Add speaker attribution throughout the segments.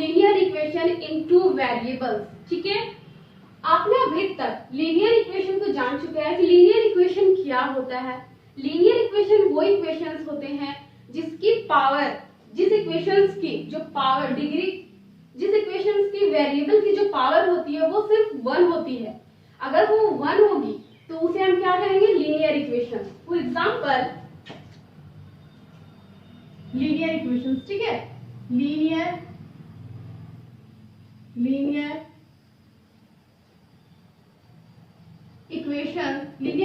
Speaker 1: Linear equation in two variables. ठीक है, आपने अभी तक लीनियर इक्वेशन को जान चुके हैं कि लीनियर इक्वेशन क्या होता है। लीनियर इक्वेशन वो इक्वेशंस होते हैं जिसकी पावर, जिस इक्वेशंस की जो पावर डिग्री, जिस इक्वेशंस की वेरिएबल की जो पावर होती है वो सिर्फ 1 होती है। अगर वो 1 होगी तो उसे हम क्या कहेंगे, linear equation. For example linear equations, ठीक है, लीनियर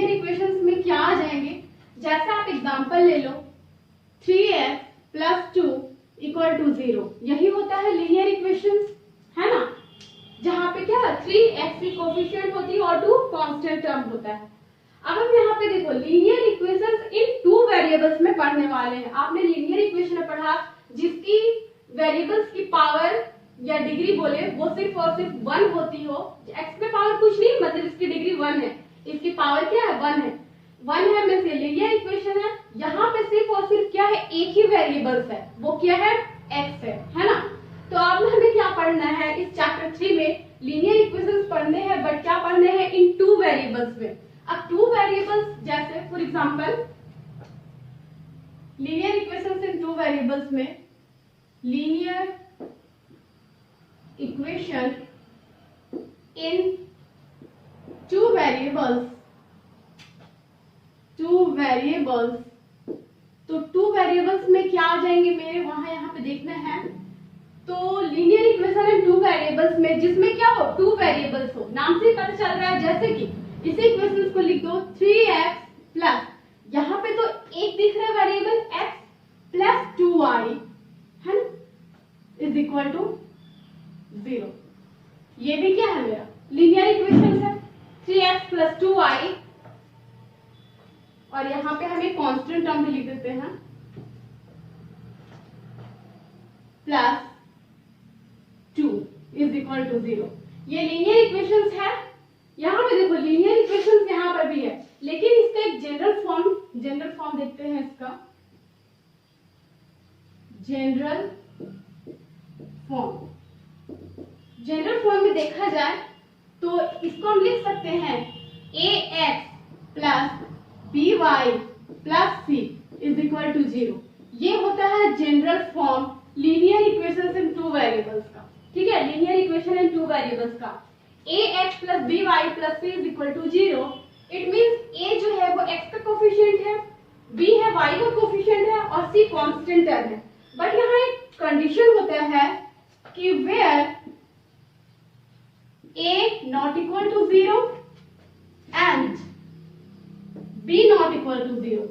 Speaker 1: इक्वेशंस में क्या आ जाएंगे, जैसे आप एग्जांपल ले लो 3x + 2 = 0, यही होता है लीनियर इक्वेशंस, है ना, जहां पे क्या 3x की कोफिशिएंट होती है और 2 कांस्टेंट टर्म होता है। अब हम यहाँ पे देखो linear equations in two variables में पढ़ने वाले हैं। आपने लीनियर इक्वेशन में पढ़ा जिसकी वेरिएबल्स की पावर या डिग्री बोले वो सिर्फ और सिर्फ 1 होती हो। x में पावर कुछ नहीं, मतलब इसकी डिग्री 1 है, इसकी पावर क्या है, 1 है। 1 है में से लीनियर इक्वेशन है। यहाँ पे सिर्फ और सिर्फ क्या है, एक ही वेरिएबल्स है, वो क्या है, x है ना। तो अब हमें क्या पढ़ना है इस चैप्टर 3 में, लीनियर इक्वेशंस पढ़ने हैं, बट क्या पढ़ने हैं, इन टू वेरिएबल्स में। अब टू वेरिएबल्स जैसे for example linear equations in two variables में, linear equation in two variables, तो टू वेरिएबल्स में क्या आ जाएंगे मेरे, वहां यहाँ पे देखना है। तो linear equation in two variables में जिसमें क्या हो, टू वेरिएबल्स हो, नाम से पता चल रहा है। जैसे कि इसी इक्वेशन को लिख दो 3x प्लस, यहाँ पे तो एक दिख रहा है वेरिएबल x प्लस 2y, है ना, इज इक्वल टू 0। ये भी क्या है, मेरा लीनियर इक्वेशन है 3x प्लस 2y, और यहाँ पे हम एक कांस्टेंट टर्म भी लिख देते हैं प्लस 2 इज इक्वल टू 0। ये लीनियर इक्वेशंस है। यहाँ पे देखो लीनियर इक्वेशंस यहाँ पर भी है, लेकिन इसका एक जनरल फॉर्म देखते हैं। इसका जनरल फॉर्म में देखा जाए तो इसको हम लिख सकते हैं ax plus by plus c is equal to 0। ये होता है general form linear equations in two variables का। ठीक है, linear equation in two variables का ax plus by plus c is equal to 0। It means a जो है वो x का कोफिशिएंट है, b है y का कोफिशिएंट है और c कांस्टेंट टर्म है। बट यहाँ एक कंडीशन होता है कि where a not equal to 0 and b not equal to 0।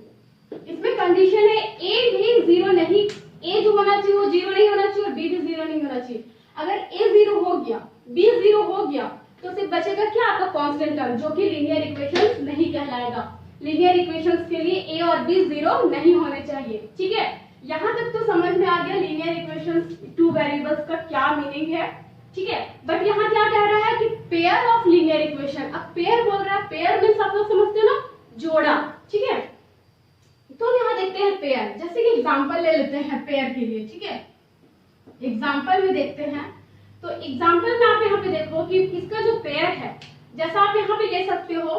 Speaker 1: इसमें कंडीशन है a भी 0 नहीं, a जो होना चाहिए वो 0 नहीं होना चाहिए और b भी 0 नहीं होना चाहिए। अगर a 0 हो गया, b 0 हो गया तो सिर्फ बचेगा क्या, आपका कांस्टेंट टर्म, जो कि लीनियर इक्वेशंस नहीं कहलाएगा। लीनियर इक्वेशंस के लिए a और b 0 नहीं होने चाहिए। ठीक है, यहाँ तक तो समझ में आ गया लीनियर इक्वेशंस टू वेरिएबल्स का क्या मीनिंग है। ठीक है, बट यहाँ क्या कह रहा है कि पेयर ऑफ लीनियर इक्वेशन। अब पेयर बोल रहा है, पेयर में सब लोग समझते हो ना, जोड़ा। ठीक है, तो यहाँ देखते हैं पेयर, जैसे कि एग्जांपल ले लेते हैं पेयर के लिए। ठीक है, एग्जांपल में देखते हैं। तो एग्जांपल में आप यहाँ पे देखो कि इसका जो पेयर है, जैसा आप यहाँ पे ले सकते हो,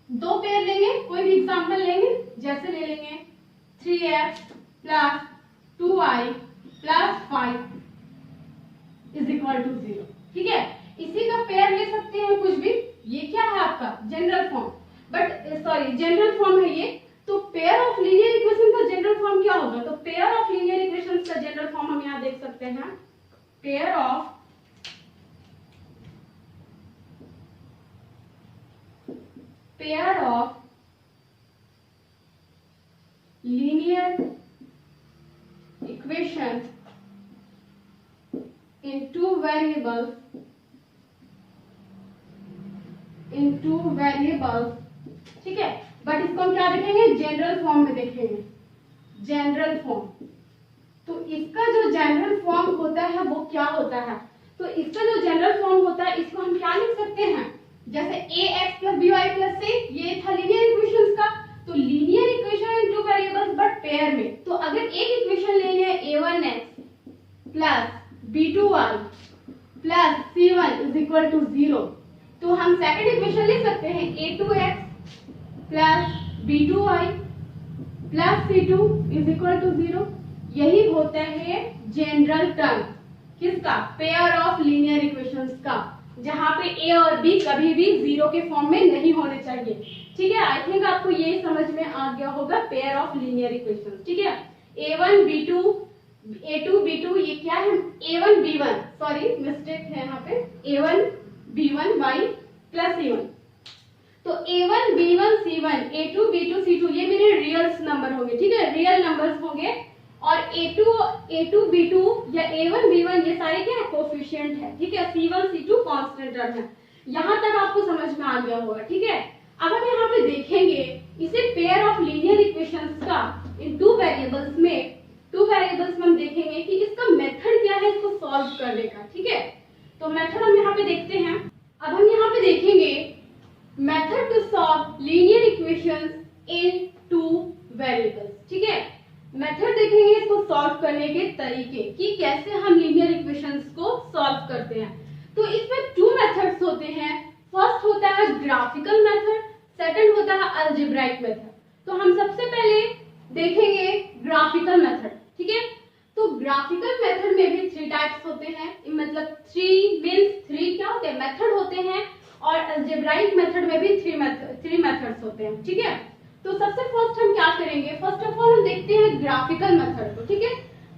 Speaker 1: दो पेयर लेंगे, कोई भी एग्जांपल लेंगे, जैसे ले लेंगे 3x plus 2y plus 5 is equal to 0। ठीक है, इसी का पेयर ले सकते हैं कुछ भी। ये क्या है आपका जनरल फॉर्म, जनरल फॉर्म है ये। तो पेयर ऑफ लीनियर इक्वेशन का जनरल फॉर्म क्या होगा, तो पेयर ऑफ लीनियर इक्वेशन का जनरल फॉर्म हम यहाँ देख सकते हैं, pair of linear equation in two variables ठीक है, बट इसको हम क्या देखेंगे, जनरल फॉर्म में देखेंगे, जनरल फॉर्म। तो इसका जो जनरल फॉर्म होता है वो क्या होता है, तो इसका जो जनरल फॉर्म होता है इसको हम क्या लिख सकते हैं, जैसे ax plus by plus c, ये था लीनियर इक्वेशंस का। तो linear equation in two variables but pair में, तो अगर एक इक्वेशन ले लिया a1x plus b2y plus c1 is equal to 0। तो हम सेकंड इक्वेशन लिख सकते हैं a2x plus b2y plus c2 is equal to 0। यही होता है जनरल टर्म किसका, पेयर ऑफ लीनियर इक्वेशंस का, जहां पे a और b कभी भी 0 के फॉर्म में नहीं होने चाहिए। ठीक है, आई थिंक आपको ये समझ में आ गया होगा पेयर ऑफ लीनियर इक्वेशंस। ठीक है, a1 b2 a2 b2 ये क्या है, a1 b1, सॉरी मिस्टेक है यहाँ पे, a1 b1 y plus c1। तो a1 b1 c1 a2 b2 c2 ये मेरे रियल नंबर होंगे। ठीक है, रियल नंबर्स होंगे। और a2 b2 या a1 b1 ये सारे क्या है, कोफिशिएंट है। ठीक है, c1 c2 कांस्टेंट टर्म है। यहाँ तक आपको समझ में आ गया होगा। ठीक है, अब हम यहाँ पे देखेंगे इसे पेयर ऑफ लीनियर इक्वेशंस का इन टू वेरिएबल्स में हम देखेंगे कि इसका मेथड क्या है इसको सॉल्व करने का। ठीक है, तो मेथड हम यहाँ पे देखते हैं। अब हम यहाँ पे देखेंगे method to solve linear equations in two variables. ठीक है, मेथड देखेंगे इसको सॉल्व करने के तरीके कि कैसे हम लीनियर इक्वेशंस को सॉल्व करते हैं। तो इसमें टू मेथड्स होते हैं। फर्स्ट होता है ग्राफिकल मेथड, सेकंड होता है अलजेब्राइक मेथड। तो हम सबसे पहले देखेंगे ग्राफिकल मेथड। ठीक है, तो ग्राफिकल मेथड में भी 3 टाइप्स होते हैं, मतलब 3 क्या होते हैं, मेथड होते हैं। और अलजेब्राइक मेथड में भी 3 मेथड्स होते हैं। ठीक है, तो सबसे फर्स्ट हम क्या करेंगे, फर्स्ट ऑफ ऑल हम देखते हैं ग्राफिकल मेथड को। ठीक है,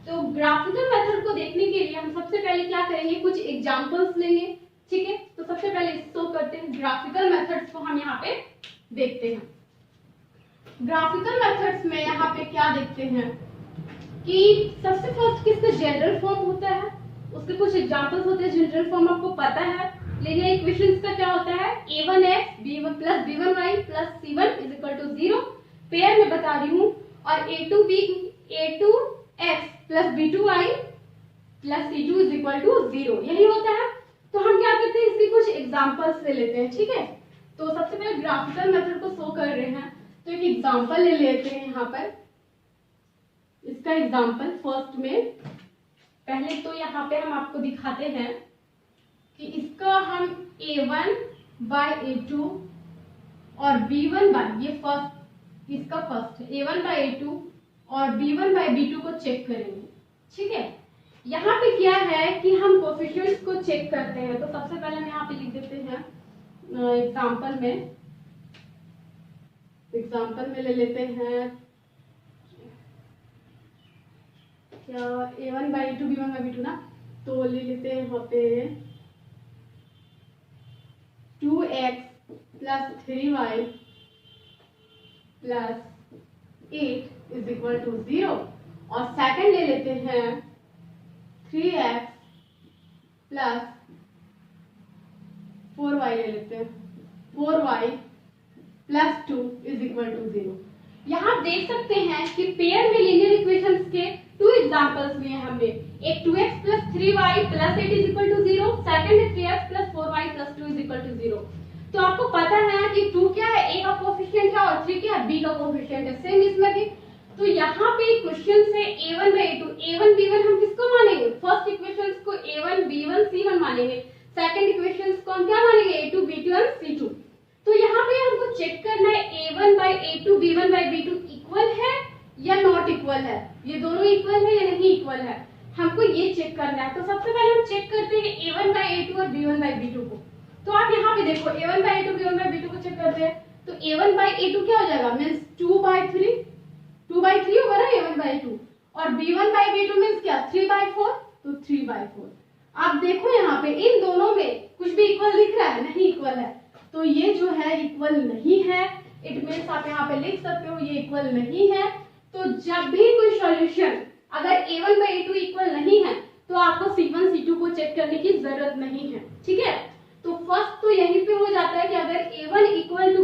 Speaker 1: तो ग्राफिकल मेथड को देखने के लिए हम सबसे पहले क्या करेंगे, कुछ एग्जांपल्स लेंगे। ठीक है, तो सबसे पहले इसको करते हैं, ग्राफिकल मेथड्स को हम यहाँ पे देखते हैं। ग्राफिकल मेथड्स में यहाँ पे क्या देखते हैं कि सबसे फर्स्ट किसका जनरल फॉर्म होता है, उसके कुछ एग्जांपल्स होते हैं। जनरल फॉर्म आपको पता है, लीनियर इक्वेशंस का क्या होता है, a1x b1 plus b1y plus c1 is equal to 0, pair में बता रही हूँ। और a2x plus b2y plus c2 is equal to 0, यही होता है। तो हम क्या करते हैं, इसके कुछ एग्जांपल्स ले लेते हैं। ठीक है, तो सबसे पहले ग्राफिकल मेथड को शो कर रहे हैं, तो एक एग्जांपल ले लेते हैं। यहाँ पर इसका एग्जांपल फर्स्ट में, पहले तो यहाँ पे हम आपको दिखाते हैं कि इसका हम a1 बाय a2 और b1 बाय, ये फर्स्ट, इसका फर्स्ट है a1 बाय a2 और b1 बाय b2 को चेक करेंगे। ठीक है, यहाँ पे क्या है कि हम कोफिशिएंट्स को चेक करते हैं। तो सबसे पहले हम यहाँ पे लिख देते हैं एग्जाम्पल में ले लेते हैं क्या, a1 by a2 b1 by b2 ना, तो ले लेते हैं यहाँ पे 2x plus 3y plus 8 is equal to 0। और सेकंड ले लेते हैं 3x प्लस 4y ले लेते हैं, 4y plus 2 is equal to 0। यहाँ आप देख सकते हैं कि पेयर में लीनियर इक्वेशंस के 2 एग्जांपल्स लिए हमने, एक 2x plus 3y plus 8 is equal to 0, second है 3x plus 4y plus 2 is equal to 0। तो आपको पता है कि 2 क्या है, a का कोफिशिएंट है, और 3 क्या है, b का कोफिशिएंट है। सेम इसमें भी। तो यहाँ पे क्वेश्चन से a1 by a2, a1 b1 हम किसको मानेंगे, फर्स्ट इक्वेशंस को a1 b1 c1 मानेंगे, सेकंड इक्वेशंस को हम क्या मानेंगे, a2 b2 और c2। तो यहाँ पे हमको चेक करना है a1 by a2 b1 by b2 equal है या नॉट इक्वल है, ये दोनों इक्वल है या नहीं इक्वल है, हमको ये चेक करना है। तो सबसे पहले हम चेक करते हैं a1 बाय a2 और b1 बाय b2 को। तो आप यहाँ पे देखो a1 by a2 b1 by b2 को चेक करते हैं, तो a1 बाय a2 क्या हो जाएगा, मींस 2 बाय 3 होगा ना a1 बाय 2, और b1 बाय b2 मींस क्या 3 बाय 4, तो 3 बाय 4। आप देखो यहाँ पे इन दोनों में कुछ भी इक्वल दिख रहा है, नहीं इक्वल है, तो ये जो है इक्वल नहीं है। इट मींस आप यहाँ पे लिख सकते हो ये इक्वल नहीं है। तो जब भी कोई सॉल्यूशन अगर a1 बाय a2 इक्वल नहीं है, तो आपको c1 c2 को चेक करने की जरूरत नहीं है। ठीक है, तो फर्स्ट तो यहीं पे हो जाता है कि अगर a1 equal to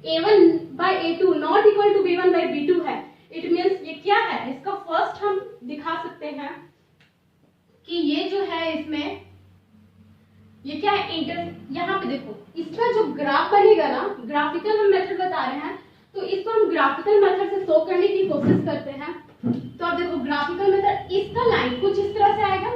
Speaker 1: a1 by a2 not equal to b1 by b2 है, इट मींस ये क्या है, इसका फर्स्ट हम दिखा सकते हैं कि ये जो है इसमें ये क्या है, यहाँ पे देखो इसका जो ग्राफ बनेगा ना, ग्राफिकल हम मेथड बता रहे हैं, तो इसको हम ग्राफिकल मेथड से शो करने की कोशिश करते हैं। तो अब देखो ग्राफिकल मेथड, इसका लाइन कुछ इस तरह से आएगा,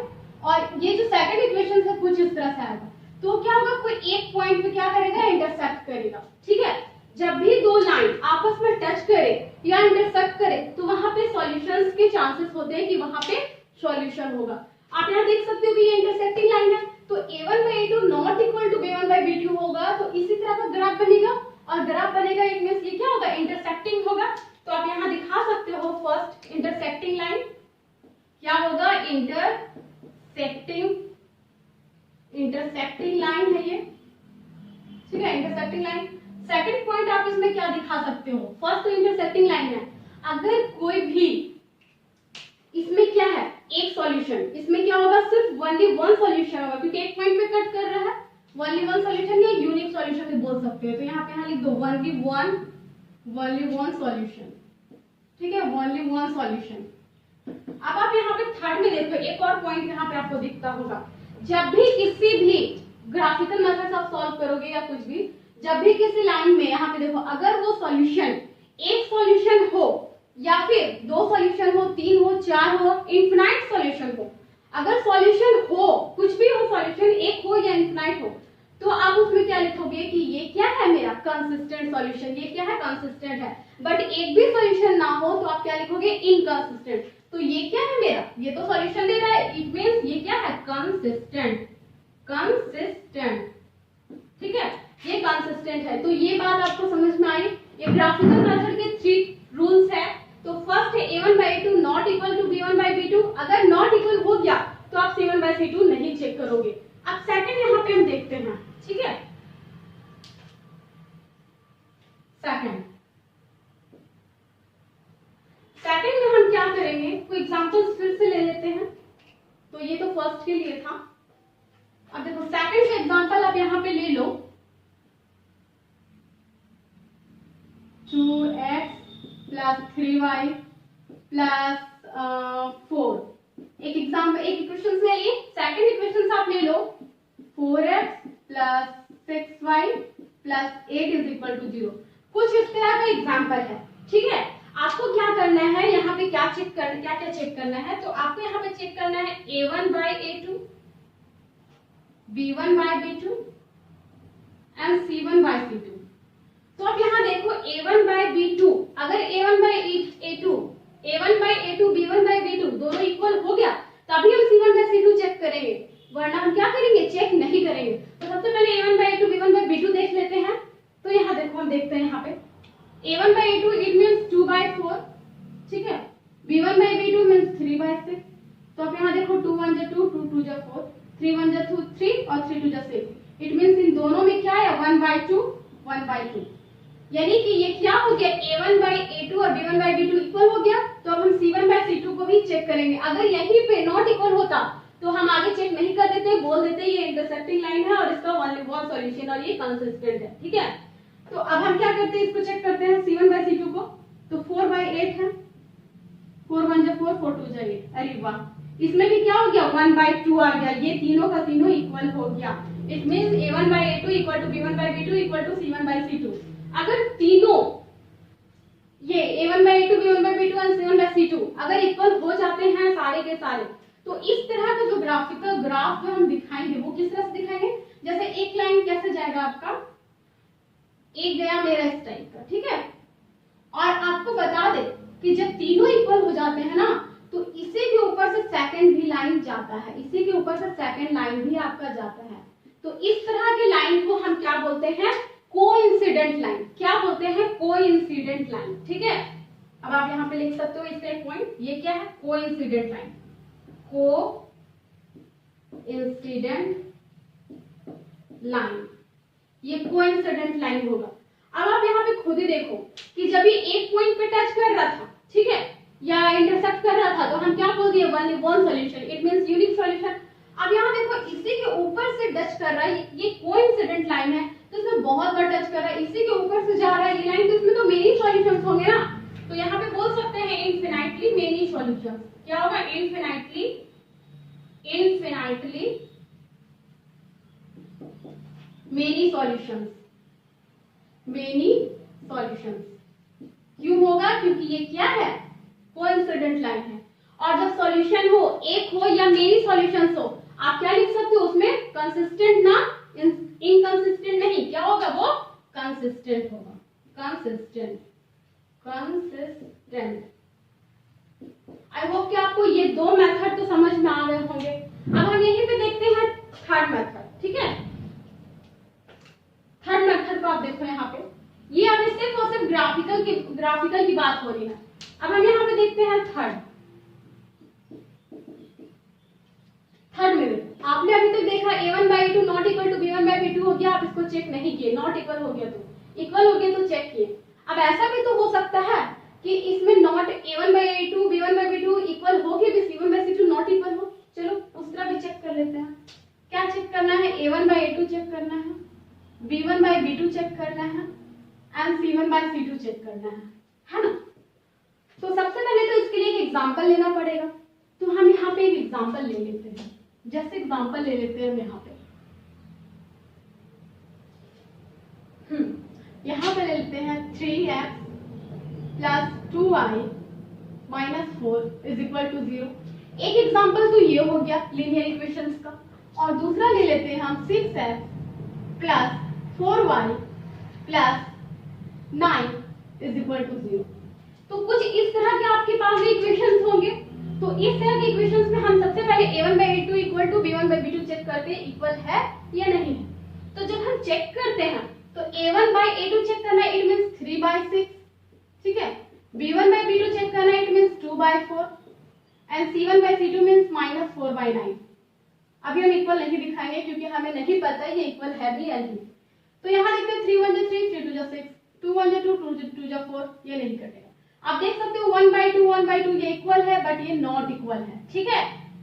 Speaker 1: से आएगा, तो क्या होगा, कोई एक पॉइंट पे क्या करेगा, इंटरसेक्ट करेगा। ठीक है, जब भी दो लाइन आपस में टच करे या इंटरसेक्ट करे तो वहां पे सॉल्यूशंस के चांसेस होते हैं कि वहां पे सॉल्यूशन होगा। आप यहाँ देख सकते हो कि ये इंटरसेक्टिंग लाइन है, तो a1 by a2 not equal to b1 by b2 होगा, तो इसी तरह का ग्राफ बनेगा, और ग्राफ बनेगा इट मींस ये क्या होगा, इंटरसेक्टिंग होगा। तो आप यहाँ दिखा सकते हो फर्स्ट इंटरसेक्टिंग लाइन क्या होगा, इंटरसेक्टिंग लाइन है ये। ठीक है, इंटरसेक्टिंग लाइन। सेकंड पॉइंट आप इसमें क्या दिखा सकते हो, फर्स्ट तो इंटरसेक्टिंग लाइन है, अगर कोई भी इसमें क्या है, एक सॉल्यूशन, इसमें क्या होगा, सिर्फ ओनली वन सॉल्यूशन होगा, क्योंकि एक पॉइंट पे कट कर रहा है, ओनली वन सॉल्यूशन या यूनिक सॉल्यूशन भी बोल सकते हैं। तो यहाँ पे लिख दो ओनली वन सॉल्यूशन। ठीक है, ओनली वन सॉल्यूशन। अब आप यहाँ पे थर्ड में देखो, एक और पॉइंट यहाँ पे आपको दिखता होगा, जब भी किसी भी ग्राफिकल मेथड आप सॉल्व करोगे या कुछ भी, जब भी किसी लाइन में यहाँ पे देखो, अगर वो सॉल्यूशन एक सॉल्यूशन हो या फिर दो सॉल्यूशन हो, तीन हो, चार हो, इनफिनाइट सॉल्यूशन हो, अगर सॉल्यूशन हो, कुछ भी हो, सॉल्यूशन एक हो या इनफिनाइट हो, तो आप उसमें क्या लिखोगे कि ये क्या है, मेरा कंसिस्टेंट सॉल्यूशन, ये क्या है, कंसिस्टेंट है। बट एक भी सॉल्यूशन ना हो तो आप क्या लिखोगे, इनकंसिस्टेंट। तो ये क्या है मेरा, ये तो सॉल्यूशन दे रहा है, इट मींस ये क्या है, कंसिस्टेंट। ठीक है, ये कंसिस्टेंट है। तो ये बात आपको समझ में आई। ये ग्राफिकल मेथड के 3 रूल्स है। तो फर्स्ट है a1 by a2 not equal to b1 by b2, अगर नॉट इक्वल हो गया तो आप c1 by c2 नहीं चेक करोगे। अब सेकंड यहाँ पे हम देखते हैं। ठीक है, सेकंड में हम क्या करेंगे, कोई एग्जांपल्स फिर से ले लेते हैं। तो ये तो फर्स्ट के लिए था। अब देखो सेकंड का एग्जांपल आप यहाँ पे ले लो, 2x plus 3y plus 4। एक एग्जांपल, एक इक्वेशन ले लिए, सेकंड इक्वेशन आप ले लो, 4x plus 6y plus 8 is equal to 0। कुछ इस तरह का एग्जांपल है। ठीक है, आपको क्या करना है, यहाँ पे क्या चेक करना, क्या क्या चेक करना है, तो आपको यहाँ पे चेक करना है a1 by a2, b1 by b2 and c1 by c2। तो आप यहाँ देखो a1 by b2, अगर a1 by a2, b1 by b2 दोनों इक्वल हो गया तभी हम c1 by c2 चेक करेंगे, वरना हम क्या करेंगे, चेक नहीं करेंगे। तो सबसे पहले a1 by a2, b1 by b2 देख लेते हैं। तो यहाँ देखो, हम देखते हैं यहाँ पे a1 by a2 it means 2 by 4। ठीक है, b1 by b2 means 3 by 6। तो आप यहाँ देखो 2 1 2 2 2 4, 3 1 2 3 और 3 2 6। इट मींस इन दोनों में क्या है, 1 by 2 1 by 2, यानी कि ये क्या हो गया, a1 by a2 और b1 by b2 इक्वल हो गया। तो अब हम c1 by c2 को भी चेक करेंगे। अगर यहीं पे नॉट इक्वल होता तो हम आगे चेक नहीं कर देते, बोल देते ये इंटरसेक्टिंग लाइन है और इसका ओनली वन सॉल्यूशन और ये कंसिस्टेंट है। ठीक है, तो अब हम क्या करते हैं, इसको चेक करते हैं c1 by c2 को। तो 4 by 8 है, 4 1 4 4 2 8। अरे वाह, इसमें भी क्या हो गया, 1 by 2 आ गया, ये तीनों का तीनों इक्वल हो गया। It means a1 by a2 equal to b1 by b2 equal to c1 by c2। अगर तीनों ये a1 by a2, b1 by b2 और c1 by c2 अगर इक्वल हो जाते हैं सारे के सारे, तो इस तरह का जो ग्राफिकल ग्राफ जो हम दिखाएंगे वो किस तरह से दिखाएंगे, जैसे एक लाइन कैसे जाएगा आपका, एक गया मेरा इस टाइप का। ठीक है, और आपको बता दे कि जब तीनों इक्वल हो जाते हैं ना, तो इसी के ऊपर से सेकंड भी लाइन जाता है, इसी के ऊपर से सेकंड लाइन भी आपका जाता है। तो इस तरह के लाइन को हम क्या बोलते हैं, कोइंसिडेंट लाइन। क्या बोलते हैं, कोइंसिडेंट लाइन। ठीक है, अब आप यहाँ पे लिख सकते हो इसका एक पॉइंट, ये क्या है, कोइंसिडेंट लाइन, कोइंसिडेंट लाइन, ये कोइंसिडेंट लाइन होगा। अब आप यहाँ पे खुद ही देखो कि जब ये एक पॉइंट पे टच कर रहा था, ठीक है, या इंटरसेक्ट कर रहा था, तो हम क्या बोल दिए, one solution, it means unique solution. अब यहाँ देखो इसी के ऊपर से टच कर रहा है, ये कोइंसिडेंट लाइन है, तो इसमें बहुत बार टच कर रहा है, इसी के ऊपर से जा रहा है ये लाइन, तो इसमें तो मेनी सॉल्यूशंस होंगे ना। तो यहाँ पे बोल सकते हैं इनफिनाइटली मेनी सॉल्यूशंस। क्या होगा, infinitely many solutions, many solutions. क्यों होगा, क्योंकि ये क्या है, कोइंसिडेंट लाइन है। और जब सॉल्यूशन हो, एक हो या मेनी सॉल्यूशंस हो, आप क्या लिख सकते हो उसमें, कंसिस्टेंट ना इनकंसिस्टेंट नहीं, क्या होगा वो, कंसिस्टेंट होगा, कंसिस्टेंट, कंसिस्टेंट। आई होप कि आपको ये दो मेथड तो समझ में आ गए होंगे। अब हम यहीं पे देखते हैं थर्ड मेथड, ठीक है। थर्ड मेथड को आप देखो यहाँ पे, ये अभी सिर्फ और सिर्फ ग्राफिकल की बात हो रही है। अब हम यहाँ पे देखते हैं थर्ड में आपने अभी तक देखा a1/a2 not equal to b1/b2 हो गया, आप इसको चेक नहीं किए, नॉट इक्वल हो गया तो इक्वल हो गया तो चेक किए। अब ऐसा भी तो हो सकता है कि इसमें नॉट a1/a2 b1/b2 इक्वल हो के भी c1/c2 नॉट इक्वल हो। चलो उस तरह भी चेक कर लेते हैं। क्या चेक करना है, a1/a2 चेक करना है, b1/b2 चेक करना है एंड c1/c2 चेक करना है ना। तो सबसे पहले तो इसके लिए एक एग्जांपल लेना पड़ेगा, तो हम यहाँ पे एक एग्जांपल ले लेते हैं। जैसे एग्जांपल ले लेते हैं यहाँ पे, यहाँ पे ले लेते हैं 3x plus 2y minus 4 is equal to 0। एक एग्जांपल तो ये हो गया लीनियर इक्वेशंस का, और दूसरा ले लेते हैं हम 6x plus 4y plus 9 is equal to 0। तो कुछ इस तरह के आपके पास भी इक्वेशंस होंगे। तो इस तरह के इक्वेशंस में हम सबसे पहले a1/a2 equal to b1/b2 check करते हैं इक्वल है या नहीं है। तो जब हम चेक करते हैं तो a1/a2 चेक करना है, इट मींस 3/6, ठीक है। b1/b2 चेक करना है, it means 2/4 and c1/c2 means -4/9। अभी हम इक्वल नहीं दिखाएंगे क्योंकि हमें नहीं पता ये इक्वल है भी या नहीं। तो यहाँ देखते हैं 3 1 3 3 2 6 2 1 2 2 2 4, ये नहीं कटेगा। आप देख सकते हो 1/2 ये इक्वल है बट ये नॉट इक्वल है, ठीक है।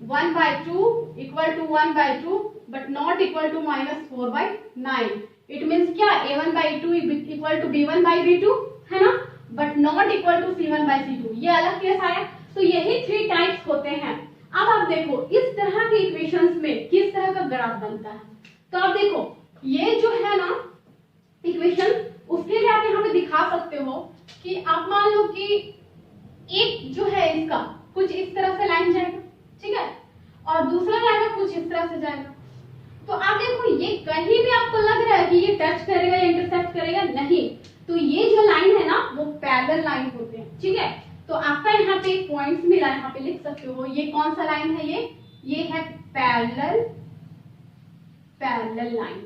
Speaker 1: 1/2 equal to 1/2 but not equal to -4/9। It means क्या, a1/2 इक्वल टू b1/b2 है ना, but not equal to c1/c2। ये अलग केस आया। तो यही 3 टाइप्स होते हैं। अब आप देखो इस तरह के इक्वेशंस में किस तरह का ग्राफ बनता है। तो आप देखो ये जो है ना इक्वेशन, उसके लिए आप यहाँ पे दिखा सकते हो कि आप मान लो कि एक जो है इसका कुछ इस तरह से लाइन जाएगा, ठीक है, और दूसरा जाएगा कुछ इस तरह से जाएगा। तो आप देखो ये कहीं भी आपको लग रहा है कि ये टच करेगा या इंटरसेक्ट करेगा, नहीं। तो ये जो लाइन है ना वो पैरेलल लाइन होते हैं, ठीक है। तो आपका यहाँ पे पॉइंट्स मिला, यहाँ पे लिख सकते हो ये कौन सा लाइन है, ये है पैरेलल लाइन,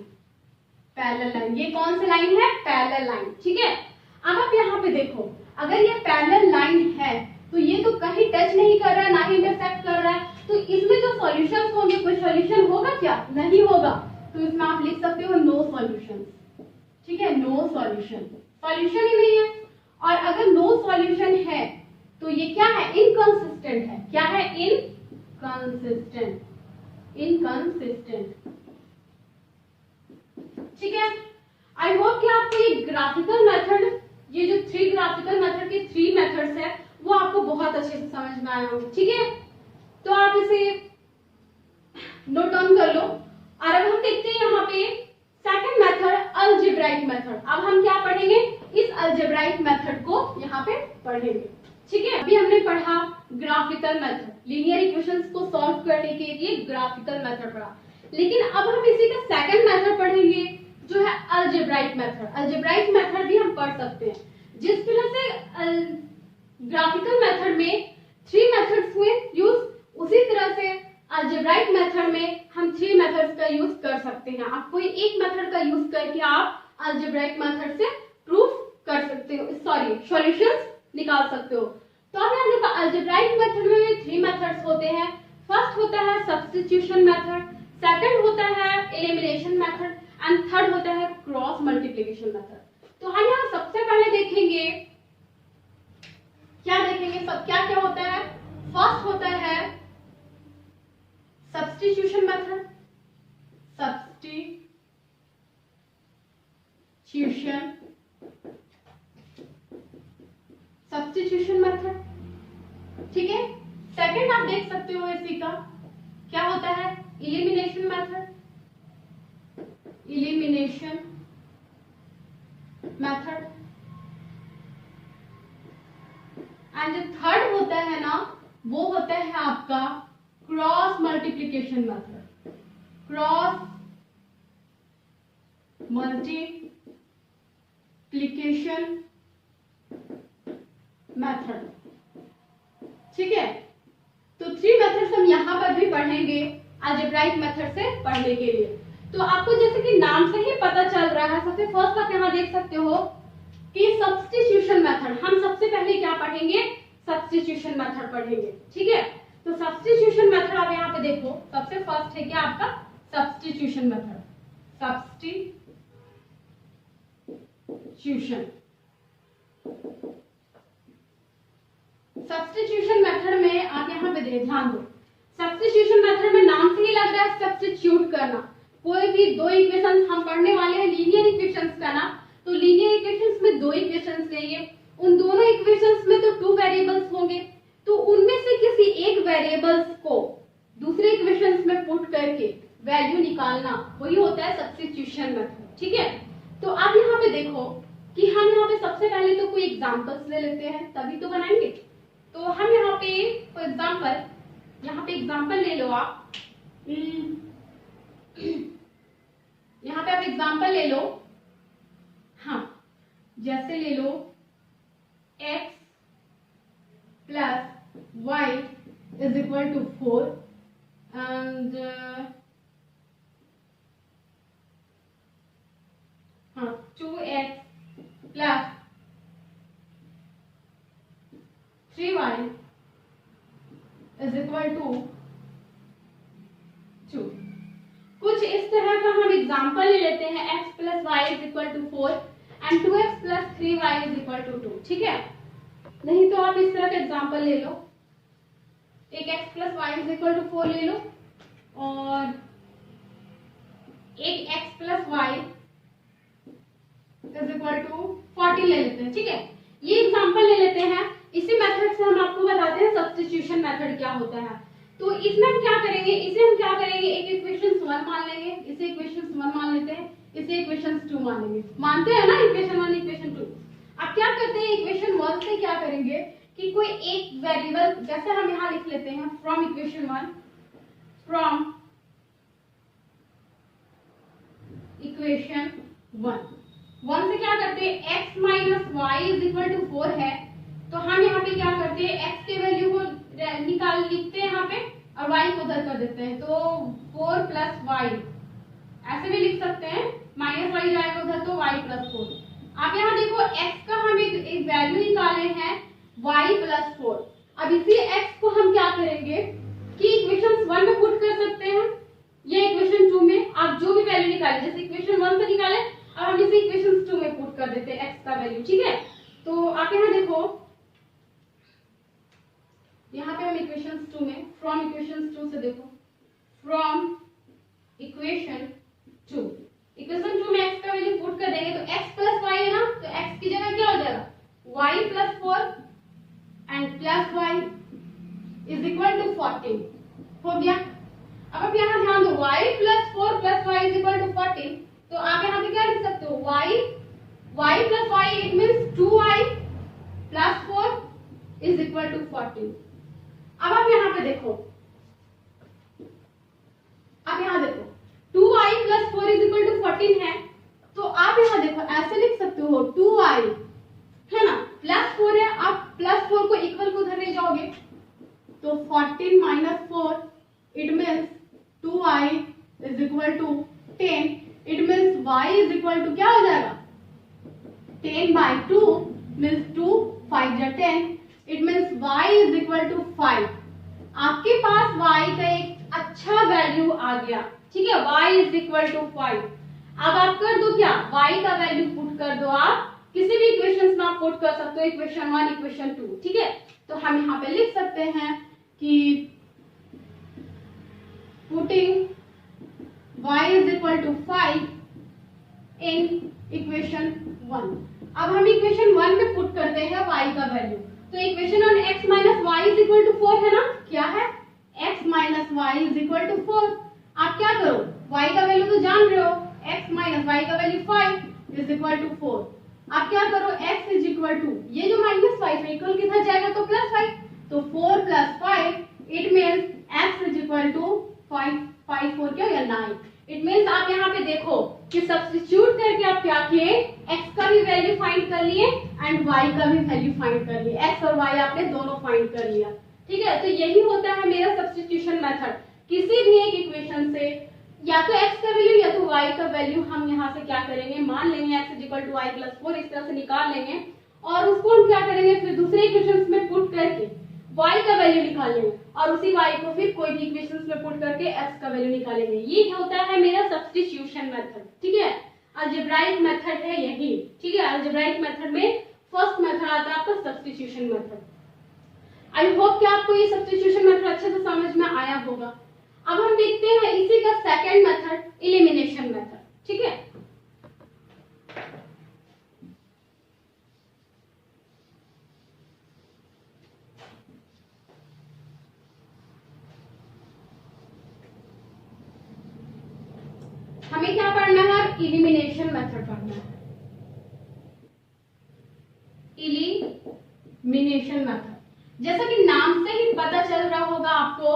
Speaker 1: पैरेलल लाइन। ये कौन सी लाइन है, पैरेलल लाइन, ठीक है। अब आप यहाँ पे देखो अगर ये पैरेलल लाइन है तो ये तो कहीं टच नहीं कर रहा है, ना ही इंटरसेक्ट कर रहा है। तो इसमें जो सॉल्यूशंस होंगे, कोई सॉल्यूशन होगा क्या, नहीं होगा। तो इसमें आप लिख सकते हो नो सॉल्यूशन, ठीक है, नो सॉल्यूशन, सॉल्यूशन ही नहीं है। और अगर नो सॉल्यूशन है तो ये क्या है, इनकंसिस्टेंट है। क्या है, इनकंसिस्टेंट, इनकंसिस्टेंट, ठीक है। आई होप कि आपको ये ग्राफिकल मेथड, ये जो 3 ग्राफिकल मेथड के 3 मेथड्स है वो आपको बहुत अच्छे से समझ में आए होंगे, ठीक है। तो आप इसे नोट डाउन कर लो। और अब हम देखते हैं यहाँ पे सेकंड मेथड, अलजेब्राइक मेथड। अब हम क्या पढ़ेंगे, इस अलजेब्राइक मेथड को यहाँ पे पढ़ेंगे, ठीक है। अभी हमने पढ़ा ग्राफिकल मेथड, लीनियर इक्वेशंस को सॉल्व करने के लिए ग्राफिकल मेथड पढ़ा। लेकिन अब हम इसी का सेकंड मेथड पढ़ेंगे जो है अलजेब्राइक मेथड। अलजेब्राइक मेथड भी हम पढ़ सकते हैं। जिस तरह से ग्राफिकल मेथड में 3 मेथड्स हुए यूज, उसी तरह से अलजेब्राइक मेथड में हम 3 मेथड्स का यूज कर सकते हैं। आप कोई एक मेथड का यूज करके आप अलजेब्राइक मेथड से प्रूफ कर सकते हो, सॉरी सॉल्यूशंस निकाल सकते हो। तो अब हमने देखा अलजेब्राइक मेथड में 3 मेथड्स होते हैं। फर्स्ट होता है सब्स्टिट्यूशन मेथड, सेकंड होता है एलिमिनेशन मेथड एंड थर्ड होता है क्रॉस मल्टीप्लिकेशन मेथड। तो हम यहाँ सबसे पहले देखेंगे, क्या देखेंगे, सब क्या क्या होता है। फर्स्ट होता है सब्स्टिट्यूशन मेथड, सब्स्टिट्यूशन मेथड, ठीक है। सेकंड आप देख सकते हो इसी का क्या होता है, elimination method, elimination method. And जो थर्ड होता है ना वो होता है आपका cross multiplication method, cross multiplication method. ठीक है, तो 3 मेथड्स हम यहाँ पर भी पढ़ेंगे अलजेब्राइक मेथड से पढ़ने के लिए। तो आपको जैसे कि नाम से ही पता चल रहा है, सबसे फर्स्ट आप यहाँ देख सकते हो कि सब्स्टिट्यूशन मेथड। हम सबसे पहले क्या पढ़ेंगे? सब्स्टिट्यूशन मेथड पढ़ेंगे। ठीक है, तो सब्स्टिट्यूशन मेथड आप यहाँ पे देखो, सबसे फर्स्ट है क्या आपका? Substitution method. सब्स्टिट्यूशन मेथड में आप यहाँ पे ध्यान दो, सब्स्टिट्यूशन मेथड में नाम से ही लग रहा है सब्स्टिट्यूट करना। कोई भी दो इक्वेशंस हम पढ़ने वाले हैं लीनियर इक्वेशंस का ना, तो लीनियर इक्वेशंस में दो इक्वेशंस लेंगे, उन दोनों इक्वेशंस में तो 2 वेरिएबल्स होंगे, तो उनमें से किसी एक वेरिएबल्स को दूसरे इक्वेशंस में पुट करके वैल्यू निकालना, वही होता है सब्स्टिट्यूशन मेथड। ठीक है, तो आप यहाँ पे देखो कि हम यहाँ पे सबसे पहले तो कोई एग्जांपल्स ले लेते हैं, तभी तो बनाएंगे। तो हम यहाँ पे फॉर एग्जांपल, यहाँ पे एग्जांपल ले लो आप, यहाँ पे आप एग्जांपल ले लो, हाँ, जैसे ले लो x plus y is equal to 4 and हाँ 2x plus 3y is equal to 2। कुछ इस तरह का हम एग्जांपल ले लेते हैं, x plus y is equal to 4 and 2x plus 3y is equal to 2। ठीक है, नहीं तो आप इस तरह का एग्जांपल ले लो, एक x plus y is equal to 4 ले लो और एक x plus y is equal to 40 ले लेते हैं। ठीक है, ये एग्जांपल ले लेते हैं। इसी मेथड से हम आपको बताते हैं सब्स्टिट्यूशन मेथड क्या होता है। तो इसमें हम क्या करेंगे, इसे हम क्या करेंगे, एक इक्वेशन 1 मान लेंगे, इसे इक्वेशन 1 मान लेते हैं, इसे इक्वेशन 2 मान लेंगे। मानते हैं ना इक्वेशन 1 इक्वेशन 2। अब क्या करते हैं, इक्वेशन 1 से क्या करेंगे कि कोई एक वेरिएबल, जैसे हम यहाँ लिख लेते हैं फ्रॉम इक्वेशन 1, फ्रॉम इक्वेशन 1 से क्या करते हैं, x minus y is equal to 4 है, तो हम यहाँ पे क्या करते हैं, x के वैल्यू को निकाल लिखते हैं यहाँ पे और y को उधर कर देते हैं, तो 4 प्लस वाई, ऐसे भी लिख सकते हैं, माइनस वाई जाएगा उधर तो y प्लस 4। आप यहाँ देखो x का हम एक वैल्यू निकाले हैं y प्लस 4। अब इसी x को हम क्या करेंगे कि इक्वेशन 1 में पुट कर सकते हैं, ये इक्वेशन 2 में आप जो भी वैल्यू निकाले, जैसे इक्वेशन 1 से निकाले अब हम इसे इक्वेशन 2 में पुट कर देते हैं x का वैल्यू। ठीक है, तो आप यहाँ देखो, यहाँ पे हम इक्वेशन 2 में फ्रॉम इक्वेशन 2 से देखो, फ्रॉम इक्वेशन 2 में x का वैल्यू पुट कर देंगे, तो x प्लस y है ना, तो x की जगह क्या हो जाएगा, y plus 4 and plus y is equal to 14 हो गया। अब आप यहाँ ध्यान दो, y plus 4 plus y is equal to 14, तो आप यहाँ पे क्या लिख सकते हो, y plus y it means 2y plus 4 is equal to 14। अब आप यहाँ पे देखो, आप यहाँ देखो 2y plus 4 is equal to 14 है, तो आप यहाँ देखो ऐसे लिख सकते हो 2y है ना प्लस 4 है, आप प्लस 4 को इक्वल को उधर ले जाओगे तो 14 minus 4 it means 2y is equal to 10, it means y is equal to क्या हो जाएगा, 10 by 2 मींस 2 5 जा 10, it means y is equal to 5। आपके पास y का एक अच्छा वैल्यू आ गया। ठीक है, y इज इक्वल टू 5। अब आप कर दो क्या, y का वैल्यू पुट कर दो, आप किसी भी इक्वेशंस में आप पुट कर सकते हो, इक्वेशन 1 इक्वेशन 2। ठीक है, तो हम यहाँ पे लिख सकते हैं कि putting y is equal to 5 in equation 1। अब हम इक्वेशन 1 में पुट करते हैं y का वैल्यू, तो equation 1 x minus y is equal to 4 है ना, क्या है x minus y is equal to 4। आप क्या करो, y का वैल्यू तो जान रहे हो, x माइनस वाई का वैल्यू 5 इज इक्वल टू 4। आप क्या करो, x इज इक्वल टू, ये जो माइनस 5 है इक्वल किधर जाएगा तो प्लस 5, तो 4 plus 5 it means x is equal to 5 4 क्या हो गया या 9। इट मीन्स आप यहाँ पे देखो कि सब्स्टिट्यूट करके आप क्या किए, x का भी वैल्यू फाइंड कर लिए एंड y का भी वैल्यू फाइंड कर लिए, x और y आपने दोनों फाइंड कर लिया। ठीक है, तो यही होता है मेरा सब्स्टिट्यूशन मेथड। किसी भी एक इक्वेशन से या तो x का वैल्यू या तो y का वैल्यू हम यहाँ से क्या करेंगे, मान लेंगे x = y + 4, इस तरह से निकाल लेंगे और उसको हम क्या करेंगे फिर दूसरे इक्वेशंस में पुट करके y का वैल्यू निकाल लेंगे और उसी y को फिर कोई भी इक्वेशंस में पुट करके x का वैल्यू निकालेंगे। ये होता है मेरा सब्स्टिट्यूशन मेथड। ठीक है, अलजेब्राइक मेथड है यही। ठीक है, अलजेब्राइक मेथड में फर्स्ट मेथड आता है आपका सब्स्टिट्यूशन मेथड। आई होप कि आपको ये सब्स्टिट्यूशन मेथड अच्छे से समझ में आया होगा। अब हम देखते हैं इसी का सेकंड मेथड, एलिमिनेशन मेथड। ठीक है, हमें क्या पढ़ना है, एलिमिनेशन मेथड पढ़ना है। एलिमिनेशन मेथड, जैसा कि नाम से ही पता चल रहा होगा आपको,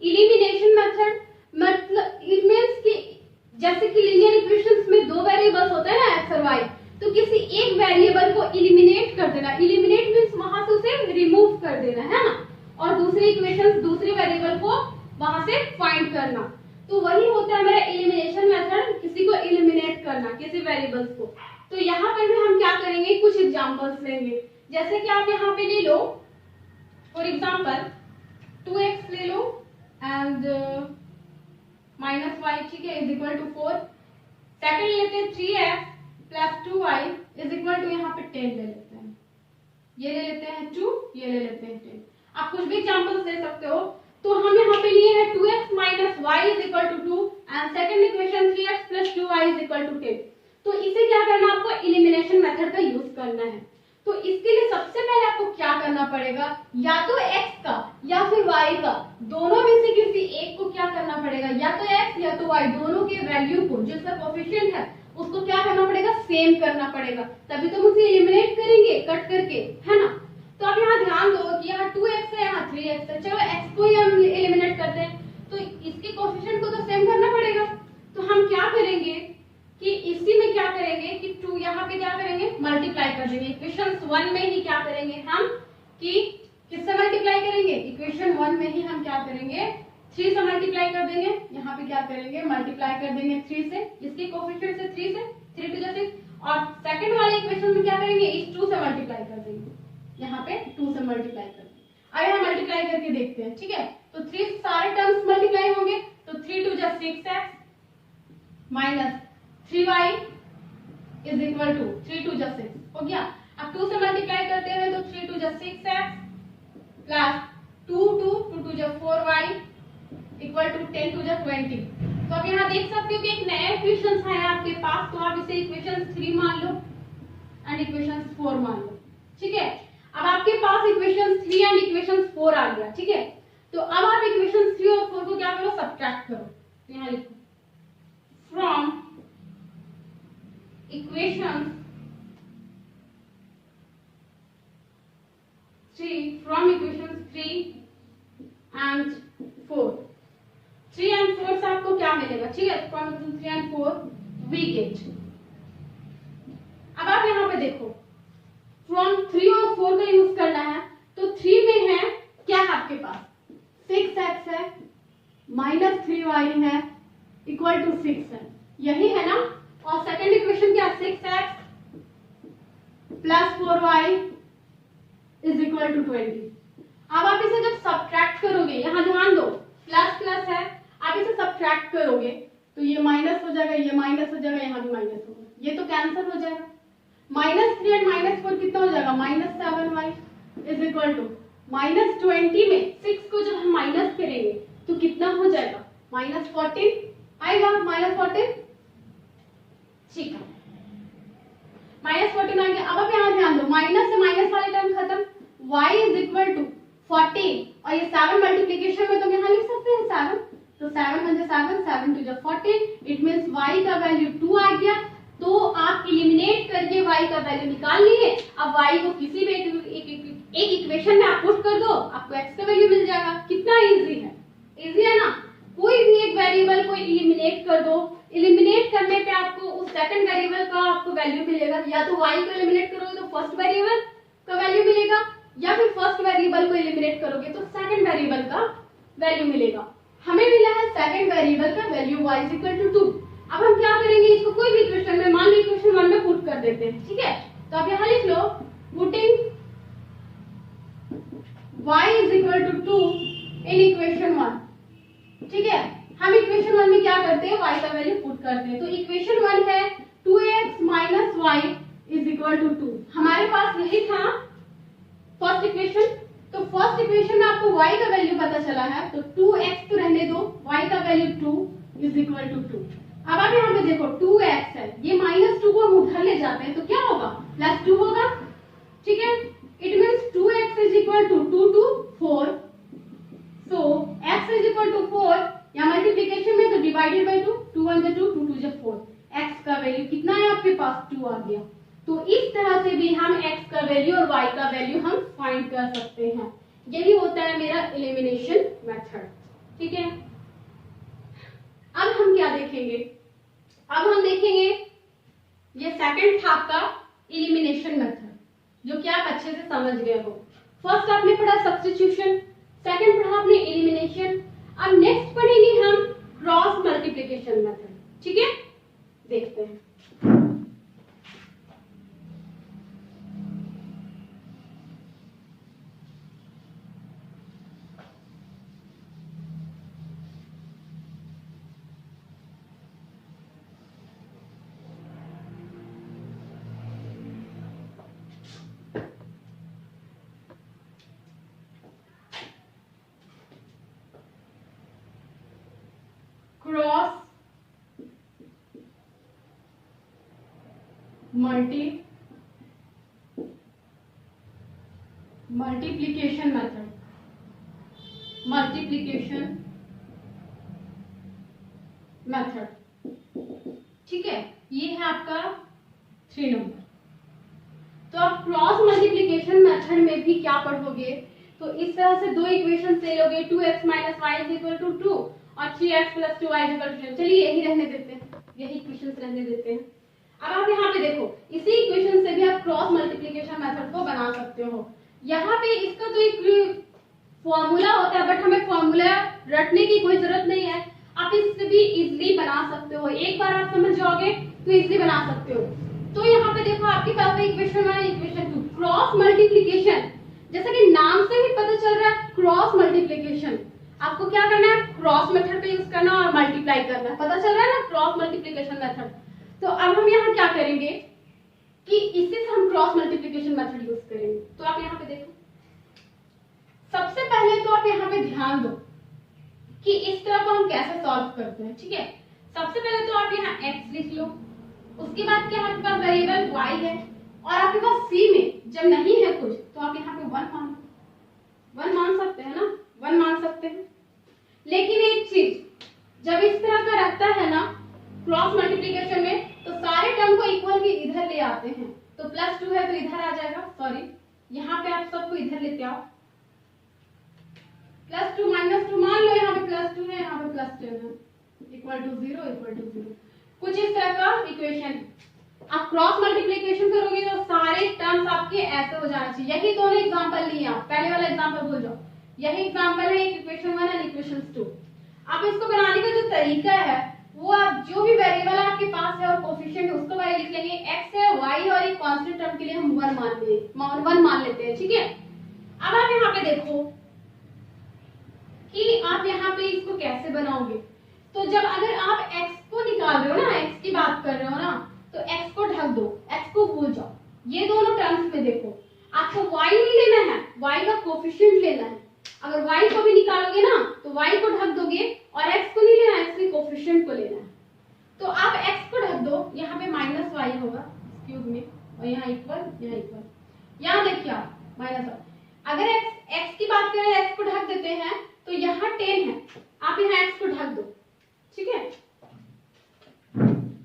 Speaker 1: एलिमिनेशन मेथड मतलब इट मींस कि जैसे कि लीनियर इक्वेशंस में दो वेरिएबल्स होते हैं ना x और y, तो किसी एक वेरिएबल को एलिमिनेट कर देना। एलिमिनेट मींस वहां से उसे रिमूव कर देना, है ना, और दूसरी इक्वेशंस दूसरे वेरिएबल को वहां से फाइंड करना। तो वही होता है मेरा एलिमिनेशन मेथड, किसी को एलिमिनेट करना, किसी वेरिएबल्स को। तो यहाँ पर भी हम क्या करेंगे, कुछ एग्जांपल्स लेंगे। जैसे कि आप यहाँ पे ले लो फॉर एग्जांपल 2x ले लो एंड -y, ठीक है, = 4। सेकंड लेते हैं 3x + 2y = यहाँ पे 10 ले लेते हैं, ये ले लेते हैं 2, ये ले लेते हैं 10। आप कुछ भी एग्जांपल्स ले सकते हो। तो हम यहाँ पे लिए हैं 2x - y = 2 and second equation 3x + 2y = 10। तो इसे क्या करना, आपको एलिमिनेशन मेथड का यूज करना है। तो इसके लिए सबसे पहले आपको क्या करना पड़ेगा, या तो x का या फिर y का, दोनों में से किसी एक को क्या करना पड़ेगा, या तो x या तो y, दोनों के वैल्यू को जो इसका कोएफिशिएंट है उसको क्या करना पड़ेगा, सेम करना पड़ेगा, तभी तो हम उसे एलिमिनेट करेंगे कट करके, है ना। तो अब यहाँ ध्यान दो कि यहाँ 2x है, यहाँ 3x है। चलो x को ही हम एलिमिनेट करते हैं, तो इसके कोएफिशिएंट को तो सेम करना पड़ेगा। तो हम क्या करेंगे कि इसी में क्या करेंगे कि 2 यहाँ पे क्या करेंगे, मल्टीप्लाई कर देंगे। इक्वेशन 1 में ही क्या करेंगे हम कि किससे मल्टीप्लाई करेंगे, इक्वेशन 1 में ही हम क्या करेंगे, 3 से मल्टीप्लाई कर देंगे। यहाँ पे क्या करेंगे, मल्टीप्लाई कर देंगे 3 से, इसके कोएफिशिएंट से 3 से, 3 × 6। और सेकंड वाले इक्वेशन में क्या करेंगे, इस 2 से मल्टीप्लाई कर देंगे, यहाँ पे 2 से मल्टीप्लाई कर देंगे। अब यहाँ मल्टीप्लाई करके देखते हैं। ठीक है, तो 3 सारे टर्म्स मल्टीप्लाई होंगे, तो 3 × 2 = 6x - 3y = 3 × 2 = 6 हो गया। अब 2 से मल्टीप्लाई करते हैं तो 3 × 2 = 6x प्लस 2 2 2 2 = 4y = 10 × 2 = 20। तो अब यहाँ देख सकते हो कि एक नया इक्वेशन है आपके पास, तो आप इसे इक्वेशन 3 मान लो एंड इक्वेशन 4 मान लो। ठीक है, अब आपके पास इक्वेशन 3 एंड इक्वेशन 4 आ गया। ठीक है, तो अब आप इक्वेशन 3 और 4 को क्या करो, सब्ट्रैक्ट करो। तो यहाँ लिखो फ्रॉम equations 3 and 4, 3 and 4 से आपको क्या मिलेगा। ठीक है, फ्रॉम 3 and 4 we get। अब आप यहाँ पे देखो फ्रॉम 3 और 4 का यूज करना है, तो 3 में है क्या है आपके पास, 6x है -3y है = 6 है, यही है ना। और सेकंड इक्वेशन क्या, 6x + 4y = 20। अब आप इसे जब सब्ट्रैक्ट करोगे, यहाँ ध्यान दो प्लस प्लस है, आप इसे सब्ट्रैक्ट करोगे तो ये माइनस हो जाएगा, ये माइनस हो जाएगा, यहाँ भी माइनस होगा, ये तो कैंसिल हो जाएगा। -3 और -4 कितना हो जाएगा, -7y = -20 में 6 को जब हम माइनस करेंगे तो कितना हो जाएगा, -14 आएगा, -14। ठीक है, -14 आ गया। अब आप यहाँ ध्यान दो, माइनस से माइनस वाले टर्म खत्म, y = 14 और ये 7 मल्टीप्लिकेशन में तो यहाँ लिख सकते हैं 7, तो 7 × 7 7 × 14, इट मींस y का वैल्यू 2 आ गया। तो आप एलिमिनेट करके y का वैल्यू निकाल लिए। अब y को किसी भी एक इक्वेशन में आप पुट कर दो, आपको x का वैल्यू मिल जाएगा। कितना इजी है, इजी है ना। कोई भी एक वेरिएबल को एलिमिनेट इलिमिनेट कर दो। इलिमिनेट करने पे आपको उस सेकंड वेरिएबल का आपको वैल्यू मिलेगा, या तो y को इलिमिनेट करोगे तो फर्स्ट वेरिएबल का वैल्यू मिलेगा, या फिर फर्स्ट वेरिएबल को इलिमिनेट करोगे तो सेकंड वेरिएबल का वैल्यू मिलेगा। हमें मिला है सेकंड वेरिएबल का value y is equal to 2। अब हम क्या करेंगे, इसको कोई भी इक्वेशन में, मान लो इक्वेशन 1 में पुट कर देते हैं, ठीक है। तो आप यहाँ लिख लो putting y is equal to 2 in equation 1, ठीक है। हम इक्वेशन 1 में क्या करते हैं, y का वैल्यू पुट करते हैं। तो इक्वेशन 1 है 2x minus y is equal to 2। हमारे पास यही था फर्स्ट इक्वेशन। तो फर्स्ट इक्वेशन में आपको y का वैल्यू पता चला है, तो 2x तो रहने दो, y का वैल्यू 2 इज इक्वल टू 2। अब आप यहाँ पे देखो 2x है, ये -2 को हम उधर ले जाते हैं तो क्या होगा, +2 होगा, ठीक है। It means 2x is equal to 2 to 4। So x is equal to 4, या मल्टीप्लिकेशन में तो डिवाइडेड बाय 2, 2 1 जा 2, 2 2 जा 4। x का वैल्यू कितना है आपके पास, 2 आ गया। तो इस तरह से भी हम x का वैल्यू और y का वैल्यू हम फाइंड कर सकते हैं। यही होता है मेरा एलिमिनेशन मेथड, ठीक है। अब हम क्या देखेंगे, अब हम देखेंगे ये सेकंड था आपका एलिमिनेशन मेथड, जो कि आप अच्छे से समझ गए हो। फर्स्ट आपने पढ़ा सब्स्टिट्यूशन, सेकंड पढ़ा आपने एलिमिनेशन। अब नेक्स्ट पढ़ेंगे हम क्रॉस मल्टीप्लिकेशन मेथड, ठीक है। देखते हैं। क्रॉस मल्टीप्लिकेशन मेथड, ठीक है। ये है आपका 3 नंबर। तो आप क्रॉस मल्टीप्लिकेशन मेथड में भी क्या पढ़ोगे, तो इस तरह से दो इक्वेशन ले लोगे, 2x minus y is equal to 2 और 3x plus 2y is equal to 10। चलिए यही रहने देते हैं, यही इक्वेशंस रहने देते हैं। अब आप यहाँ पे देखो, इसी इक्वेशन से भी आप क्रॉस मल्टीप्लिकेशन मेथड को बना सकते हो। यहाँ पे इसका तो एक फॉर्मूला होता है, बट हमें फॉर्मूला रटने की कोई जरूरत नहीं है। आप इससे भी इजीली बना सकते हो, एक बार आप समझ जाओगे तो इजीली बना सकते हो। तो यहाँ पे देखो आपके पास इक्वेशन 1 इक्वेशन 2, क्रॉस मल्टीप्लिकेशन, जैसा कि नाम से ही पता चल रहा है क्रॉस मल्टीप्लिकेशन। आपको क्या करना है, क्रॉस मेथड का यूज करना और मल्टीप्लाई करना, पता चल रहा है ना, क्रॉस मल्टीप्लिकेशन मेथड। तो अब हम यहाँ क्या करेंगे कि इसी से हम क्रॉस मल्टीप्लिकेशन मेथड यूज करेंगे। तो आप यहाँ पे देखो, सबसे पहले तो आप यहाँ पे ध्यान दो कि इस तरह को हम कैसे सॉल्व करते हैं, ठीक है। सबसे पहले तो आप यहाँ x लिख लो, उसके बाद क्या आपके पास वेरिएबल y है, और आपके पास c में जब नहीं है कुछ तो आप यहाँ पे 1 मान सकते हैं ना, 1 मान सकते हैं। लेकिन एक चीज, जब इस तरह का रहता है ना क्रॉस मल्टीप्लिकेशन में, तो सारे टर्म को इक्वल के इधर ले आते हैं। तो +2 है तो इधर आ जाएगा, सॉरी यहाँ पे आप सबको इधर लेते आओ, +2 -2 मान लो, यहाँ पे +2 है, यहाँ पे +10 है, इक्वल टू 0 कुछ इस तरह का इक्वेशन। आप क्रॉस मल्टीप्लिकेशन करोगे तो सारे टर्म्स आपके ऐसे हो जाना चाहिए। यही दोनों एग्जांपल लिए, आप पहले वाला एग्जांपल भूल जाओ, यही एग्जांपल है, एक इक्वेशन 1 और इक्वेशन 2। आप इसको बनाने का जो तरीका है, वो आप जो भी वेरिएबल आपके पास है और कोफिशिएंट उसको बाहर लिख लेंगे, x है, y और एक कांस्टेंट टर्म के लिए हम 1 मान लेते हैं, ठीक है। अब आप यहाँ पे देखो कि आप यहाँ पे इसको कैसे बनाओगे। तो जब अगर आप x को निकाल रहे हो ना, x की बात कर रहे हो ना, तो x को ढक दो, x को भूल जाओ। ये दोनों टर्म्स में देखो, आपको y नहीं लेना है, y का कोफिशिएंट लेना है। अगर y को भी निकालोगे ना तो y को ढक दोगे, और x को नहीं लेना, x के कोफिशिएंट को लेना है। तो आप x को ढक दो, यहाँ पे -y होगा क्यूब में, और यहाँ इक्वल, यहाँ देखिए आप -y। अगर x की बात करें, x को ढक देते हैं तो यहाँ 10 है, आप यहाँ x को ढक दो, ठीक है।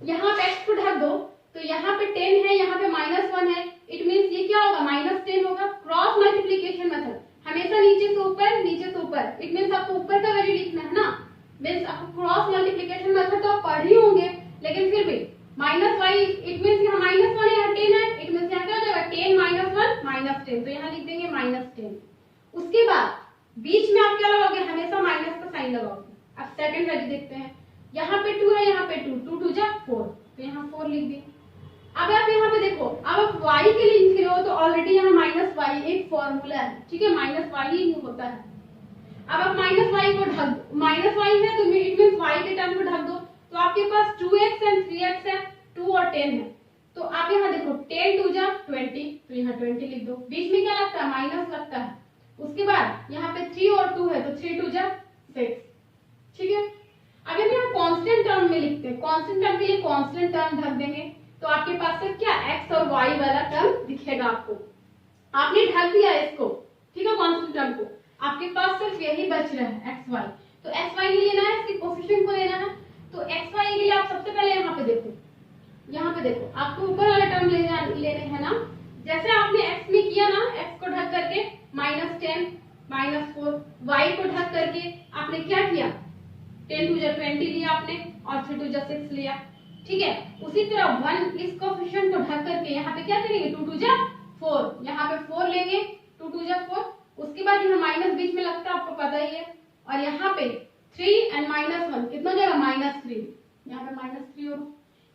Speaker 1: यहाँ पे x को ढक दो तो यहाँ पे 10 है, यहाँ पे -1 है, इट मींस ये क्या होगा, -10 होगा। क्रॉस मल्टीप्लिकेशन मेथड हमेशा नीचे से ऊपर, इट मींस आपको ऊपर का वैल्यू लिखना है ना, बीच में आप क्या लगाओगे, हमेशा माइनस का साइन लगाओगे। अब सेकंड वैल्यू देखते हैं, यहाँ पे 2 है, यहाँ पे 2, 2 2 जा 4, तो यहाँ 4 लिख दिए। अब आप यहाँ पे देखो, अब आप y के लिए लिख रहे हो तो ऑलरेडी यहाँ माइनस वाई एक फॉर्मूला है, ठीक है, माइनस वाई ही होता है। अब आप माइनस वाई को ढक, माइनस वाई है तो इट मींस y के टर्म को ढक दो, तो आपके पास 2x एंड 3x है, 2 और 10 है, तो आप यहाँ देखो 10 2 जा 20, तो यहाँ 20 लिख दो। बीच में क्या लगता है, माइनस लगता है। उसके बाद यहाँ पे 3 और 2 है, तो 3 2 जा 6, ठीक है। अब यदि हम कांस्टेंट टर्म में लिखते हैं, कांस्टेंट टर्म के लिए कांस्टेंट टर्म ढक देंगे, तो आपके पास से क्या x और y वाला टर्म दिखेगा आपको। आपने ढक दिया इसको, ठीक है, कांस्टेंट टर्म को, आपके पास सिर्फ यही बच रहा है x y। तो x y नहीं लेना है, इसके कोएफिशिएंट को लेना है। तो x y के लिए आप सबसे पहले यहाँ पे देखो, यहाँ पे देखो, आपको ऊपर वाला टर्म लेने हैं ना। जैसे आपने x में किया ना, x को ढक करके -10 -4, y को ढक करके आपने क्या किया, 10 2 जा 20 लिया आपने और 3 2 जा 6 लिया, ठीक है। उसी तरह 1 इस कोएफिशिएंट को ढक करके यहाँ पे क्या करेंगे, 2 2 जा 4, यहाँ पे 4 लेंगे, 2 2 जा 4। उसके बाद यहाँ माइनस बीच में लगता है, आपको पता ही है, और यहाँ पे 3 एंड -1 कितना हो जाएगा, -3, यहाँ पे -3 हो।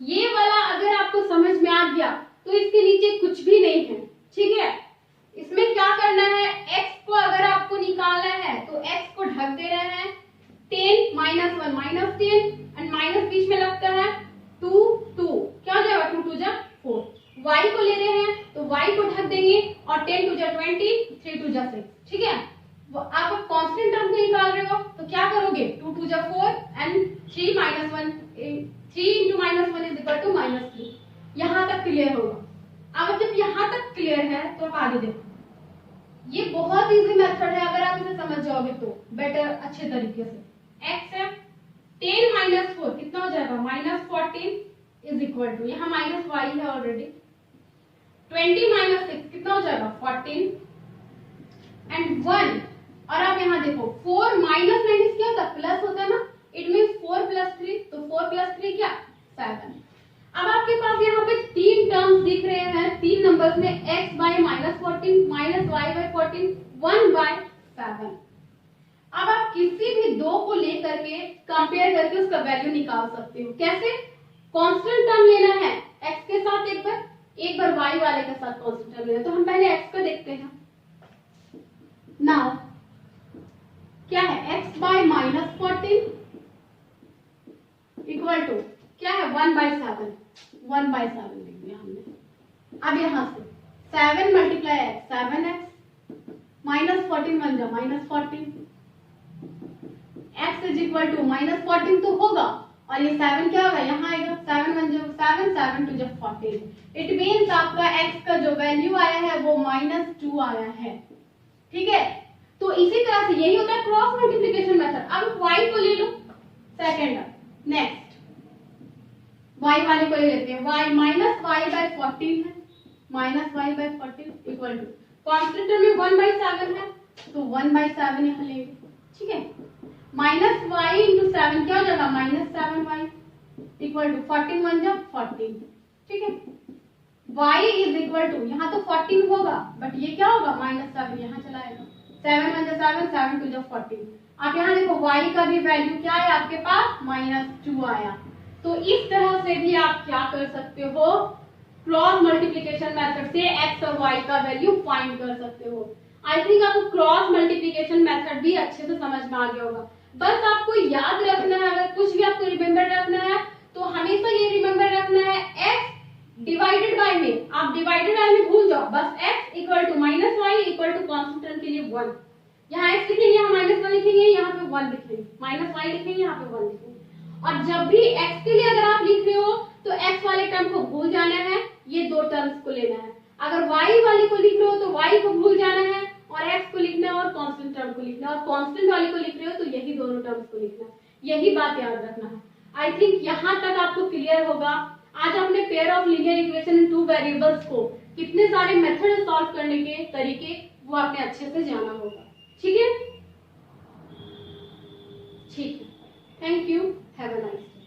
Speaker 1: ये वाला अगर आपको समझ में आ गया तो इसके नीचे कुछ भी नहीं है, ठीक है। इसमें क्या करना है, x को अगर आपको निकालना है तो x को ढक दे रहे हैं, 10 -1 -10 एंड माइनस बीच में लगता है 2 2, क्या हो जाएगा, 2 2 जा 4। y को ले रहे हैं तो y को ढक देंगे और 10 2 जा 20, 3 2 जा 6, ठीक है। आप कांस्टेंट टर्म को निकाल रहे हो तो क्या करोगे, 2 2 जा 4 and 3 -1, 3 into -1 is equal to -3। यहाँ तक क्लियर होगा। अब जब यहाँ तक क्लियर है तो आप आगे देखो, ये बहुत इजी मेथड है, अगर आप इसे समझ जाओगे तो बेटर, अच्छे तरीके से। x है 10 - 4 कितना हो जाएगा, -14 इज इक्वल टू, यहाँ माइनस वाई है ऑलरेडी, 20 - 6 कितना हो जाएगा, 14 एंड 1। और आप यहाँ देखो 4 माइनस क्या होता है, प्लस होता है ना, इट मींस 4 + 3, तो 4 + 3 क्या, 7। अब आपके पास यहाँ पे 3 टर्म्स दिख रहे हैं, 3 नंबर्स में, x by -14 - y by 14 1/7। अब आप किसी भी दो को लेकर के कंपेयर करके उसका वैल्यू निकाल सकते हो। कैसे, कांस्टेंट टर्म लेना है x के साथ, एक बार y वाले के साथ कांस्टेंट टर्म लेना। तो हम पहले x को देखते हैं। नाउ क्या है, x by -14 इक्वल टू क्या है, 1/7, 1/7 लिख दिया हमने। अब यहाँ से 7 × x 7x, -14 1 जा -14, x इज इक्वल टू -14 तो होगा, और ये 7 क्या होगा, यहाँ आएगा, 7 1 जा 7, 7 2 जा 14। इट मींस आपका x का जो वैल्यू आया है वो -2 आया है, ठीक है। तो इसी तरह से यही होता है क्रॉस मल्टीप्लिकेशन मेथड। अब y को ले लो सेकंड, नेक्स्ट y वाले को ले लेते हैं, y -y/14 है, -y/14 इक्वल टू कांस्टेंट में 1/7 है, तो 1/7 यहाँ लेंगे, ठीक है। -y × 7 क्या हो जाएगा, -7y इक्वल टू 14 1 जा 14, ठीक है। y इज इक्वल टू, यहाँ तो 14 होगा बट ये क्या होगा, -7 यहाँ चला आएगा, 7 1 जा 7, 7 2 जा 14। आप यहाँ देखो y का भी वैल्यू क्या है आपके पास, -2 आया। तो इस तरह से भी आप क्या कर सकते हो, क्रॉस मल्टीप्लिकेशन मेथड से x और y का वैल्यू फाइंड कर सकते हो। आई थिंक आपको क्रॉस मल्टीप्लिकेशन मेथड भी अच्छे से समझ में आ गया होगा। बस आपको याद रखना है, अगर कुछ भी आपको रिमेम्बर रखना है तो हमेशा ये रिमेम्बर रखना है, x डिवाइडेड बाय में, आप डिवाइडेड बाय में भूल जाओ, बस x equal to -y equal to constant के लिए 1। यहाँ x लिखेंगे, यहाँ -1 लिखेंगे, यहाँ पे 1 लिखेंगे, -y लिखेंगे, यहाँ पे 1 लिखेंगे। और जब भी x के लिए अगर आप लिख रहे हो तो x वाले टर्म को भूल जाना है, ये दो टर्म्स को लेना है। अगर y वाले को लिख रहे हो तो y को भूल जाना है और x को लिखना है और कांस्टेंट टर्म को लिखना है, और कांस्टेंट वाले को लिख रहे हो तो यही दोनों टर्म्स को लिखना है। यही बात याद रखना है। आई थिंक यहाँ तक आपको क्लियर होगा। आज हमने pair of linear equation in 2 variables को कितने सारे मेथड सॉल्व करने के तरीके वो आपने अच्छे से जाना होगा, ठीक है। Thank you, have a nice day.